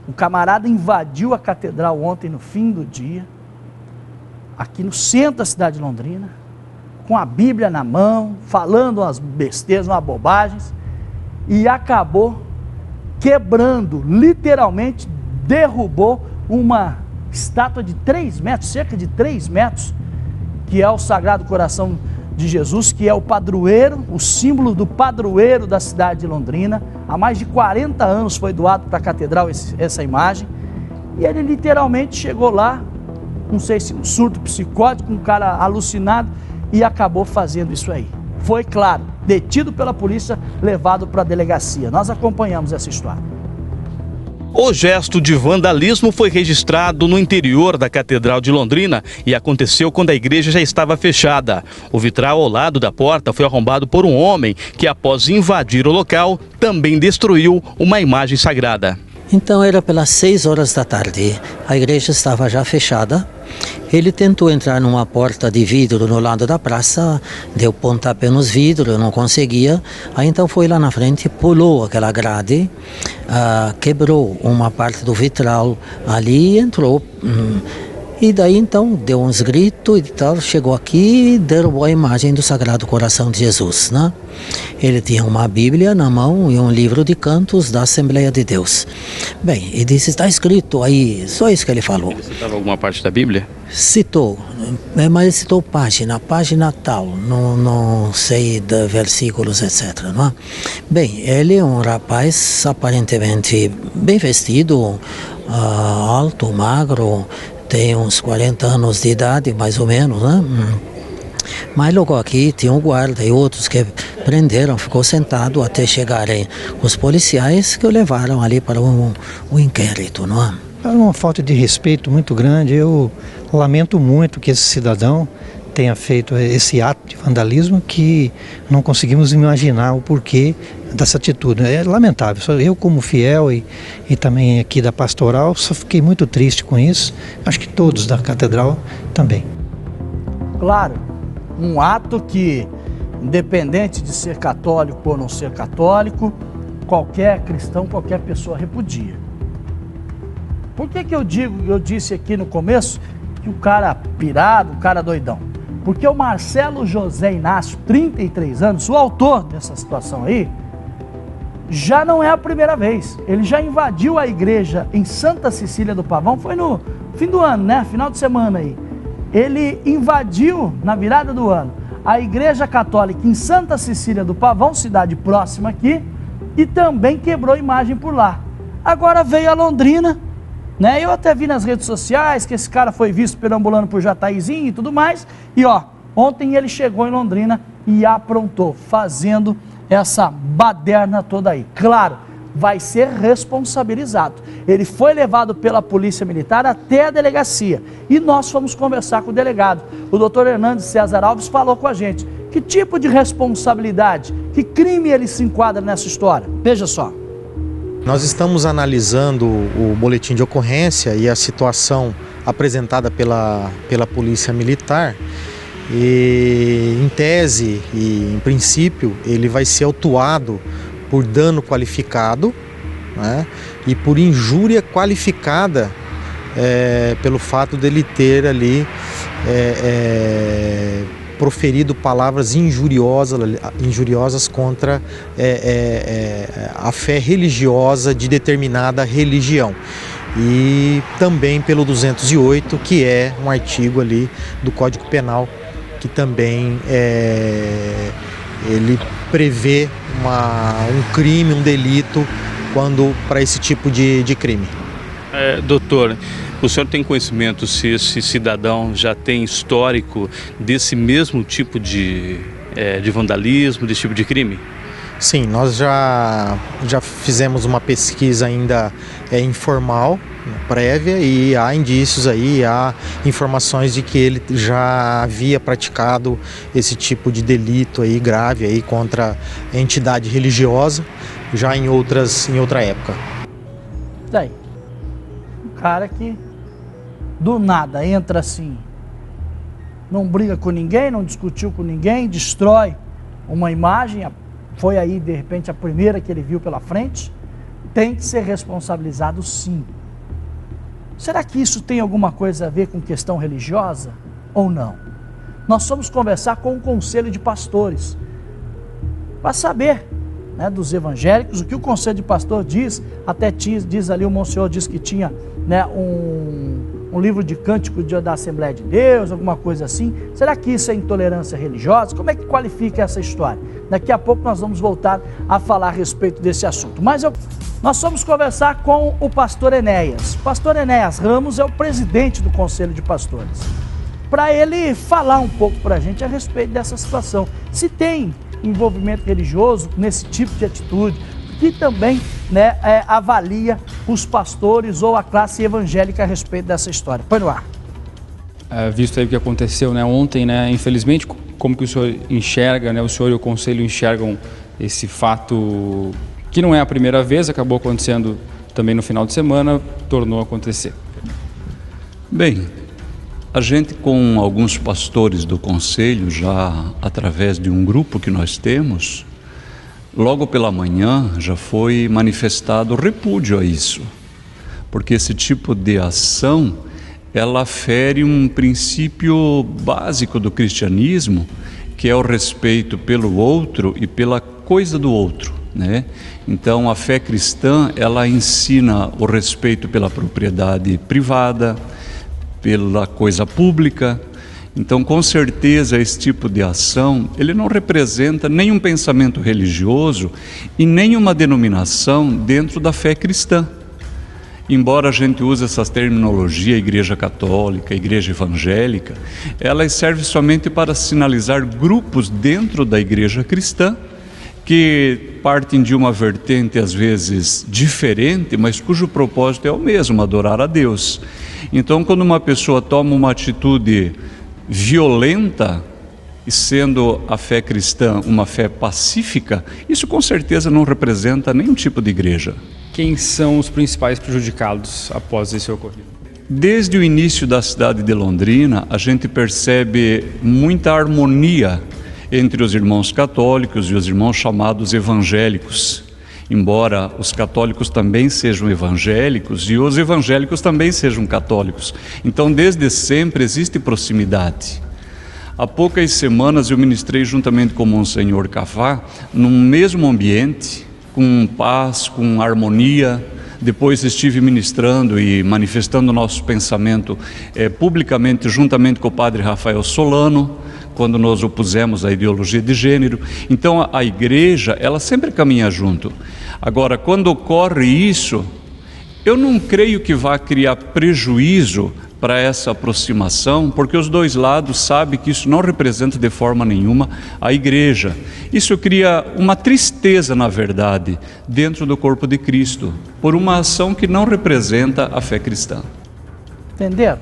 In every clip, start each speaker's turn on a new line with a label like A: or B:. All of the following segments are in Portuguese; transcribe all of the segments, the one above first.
A: Um camarada invadiu a catedral ontem no fim do dia, aqui no centro da cidade de Londrina, com a Bíblia na mão, falando umas besteiras, umas bobagens, e acabou quebrando, literalmente derrubou uma estátua de 3 metros, cerca de 3 metros, que é o Sagrado Coração de Jesus, que é o padroeiro, o símbolo do padroeiro da cidade de Londrina. Há mais de 40 anos foi doado para a catedral essa imagem, e ele literalmente chegou lá, não sei se um surto psicótico, um cara alucinado, e acabou fazendo isso aí. Foi, claro, detido pela polícia, levado para a delegacia. Nós acompanhamos essa história.
B: O gesto de vandalismo foi registrado no interior da Catedral de Londrina e aconteceu quando a igreja já estava fechada. O vitral ao lado da porta foi arrombado por um homem que, após invadir o local, também destruiu uma imagem sagrada.
C: Então era pelas 6 horas da tarde, a igreja estava já fechada. Ele tentou entrar numa porta de vidro no lado da praça, deu pontapé nos vidros, não conseguia. Aí então foi lá na frente, pulou aquela grade, quebrou uma parte do vitral ali e entrou. E daí então deu uns gritos e tal, chegou aqui e derrubou a imagem do Sagrado Coração de Jesus, né? Ele tinha uma Bíblia na mão e um livro de cantos da Assembleia de Deus. Bem, e disse, está escrito aí, só isso que ele falou.
B: Ele citava alguma parte da Bíblia?
C: Citou, mas ele citou página tal, não sei de versículos, etc. Não é? Bem, ele é um rapaz aparentemente bem vestido, alto, magro, tem uns 40 anos de idade, mais ou menos, né? Mas logo aqui tinha um guarda e outros que prenderam, ficou sentado até chegarem os policiais que o levaram ali para o inquérito, não é?
D: É uma falta de respeito muito grande. Eu lamento muito que esse cidadão tenha feito esse ato de vandalismo, que não conseguimos imaginar o porquê dessa atitude. É lamentável. Eu, como fiel e também aqui da pastoral, só fiquei muito triste com isso. Acho que todos da catedral também.
A: Claro, um ato que, independente de ser católico ou não ser católico, qualquer cristão, qualquer pessoa repudia. Por que eu disse aqui no começo que o cara pirado, o cara doidão? Porque o Marcelo José Inácio, 33 anos, o autor dessa situação aí, já não é a primeira vez. Ele já invadiu a igreja em Santa Cecília do Pavão, foi no fim do ano, né? Final de semana aí. Ele invadiu, na virada do ano, a igreja católica em Santa Cecília do Pavão, cidade próxima aqui, e também quebrou a imagem por lá. Agora veio a Londrina, né? Eu até vi nas redes sociais que esse cara foi visto perambulando por Jataizinho e tudo mais. E ó, ontem ele chegou em Londrina e aprontou, fazendo essa baderna toda aí. Claro, vai ser responsabilizado. Ele foi levado pela Polícia Militar até a delegacia e nós fomos conversar com o delegado. O doutor Hernandes César Alves falou com a gente. Que tipo de responsabilidade, que crime ele se enquadra nessa história? Veja só.
E: Nós estamos analisando o boletim de ocorrência e a situação apresentada pela Polícia Militar e, em tese e em princípio, ele vai ser autuado por dano qualificado, né, e por injúria qualificada pelo fato dele ter ali proferido palavras injuriosas contra a fé religiosa de determinada religião. E também pelo 208, que é um artigo ali do Código Penal, que também ele prevê um crime, um delito, para esse tipo de crime.
B: Doutor, o senhor tem conhecimento se esse cidadão já tem histórico desse mesmo tipo de vandalismo, desse tipo de crime?
E: Sim, nós já fizemos uma pesquisa ainda informal, prévia, e há indícios aí, há informações de que ele já havia praticado esse tipo de delito aí grave aí contra a entidade religiosa já em outra época.
A: Daí, um cara que do nada entra assim, não briga com ninguém, não discutiu com ninguém, destrói uma imagem, foi aí de repente a primeira que ele viu pela frente, tem que ser responsabilizado sim. Será que isso tem alguma coisa a ver com questão religiosa ou não? Nós vamos conversar com o Conselho de Pastores para saber, né, dos evangélicos, o que o Conselho de Pastor diz. Até diz ali, o Monsenhor diz que tinha, né, um livro de cântico da Assembleia de Deus, alguma coisa assim. Será que isso é intolerância religiosa? Como é que qualifica essa história? Daqui a pouco nós vamos voltar a falar a respeito desse assunto. Mas nós vamos conversar com o pastor Enéas. O pastor Enéas Ramos é o presidente do Conselho de Pastores, para ele falar um pouco para a gente a respeito dessa situação. Se tem envolvimento religioso nesse tipo de atitude, que também, né, avalia os pastores ou a classe evangélica a respeito dessa história. Põe no ar.
F: Visto aí o que aconteceu, né, ontem, né, infelizmente, como que o senhor enxerga, né, o senhor e o Conselho enxergam esse fato que não é a primeira vez, acabou acontecendo também no final de semana, tornou a acontecer?
G: Bem, a gente, com alguns pastores do Conselho, já através de um grupo que nós temos, logo pela manhã já foi manifestado repúdio a isso, porque esse tipo de ação, ela fere um princípio básico do cristianismo, que é o respeito pelo outro e pela coisa do outro, né? Então, a fé cristã, ela ensina o respeito pela propriedade privada, pela coisa pública. Então, com certeza, esse tipo de ação, ele não representa nenhum pensamento religioso e nenhuma denominação dentro da fé cristã. Embora a gente use essas terminologias, igreja católica, igreja evangélica, elas servem somente para sinalizar grupos dentro da igreja cristã que partem de uma vertente às vezes diferente, mas cujo propósito é o mesmo, adorar a Deus. Então, quando uma pessoa toma uma atitude violenta, e sendo a fé cristã uma fé pacífica, isso com certeza não representa nenhum tipo de igreja.
F: Quem são os principais prejudicados após esse ocorrido?
G: Desde o início da cidade de Londrina, a gente percebe muita harmonia entre os irmãos católicos e os irmãos chamados evangélicos. Embora os católicos também sejam evangélicos e os evangélicos também sejam católicos. Então, desde sempre existe proximidade. Há poucas semanas eu ministrei juntamente com o Monsenhor Cafá, num mesmo ambiente, com paz, com harmonia. Depois estive ministrando e manifestando nosso pensamento publicamente, juntamente com o padre Rafael Solano, quando nós opusemos a ideologia de gênero. Então a igreja, ela sempre caminha junto. Agora, quando ocorre isso, eu não creio que vá criar prejuízo para essa aproximação, porque os dois lados sabem que isso não representa de forma nenhuma a igreja. Isso cria uma tristeza, na verdade, dentro do corpo de Cristo, por uma ação que não representa a fé cristã.
A: Entenderam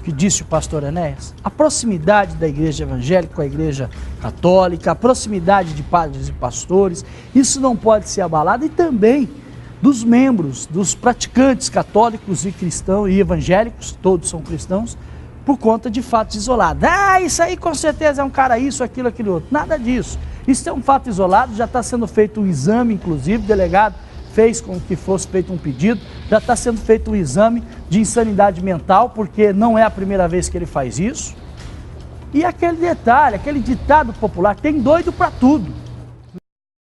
A: o que disse o pastor Enéas? A proximidade da igreja evangélica com a igreja católica, a proximidade de padres e pastores, isso não pode ser abalado, e também dos membros, dos praticantes católicos e cristãos e evangélicos, todos são cristãos, por conta de fatos isolados. Isso aí com certeza é um cara isso, aquilo, aquilo outro. Nada disso. Isso é um fato isolado, já está sendo feito um exame, inclusive, o delegado fez com que fosse feito um pedido, já está sendo feito um exame de insanidade mental, porque não é a primeira vez que ele faz isso. E aquele detalhe, aquele ditado popular, tem doido para tudo.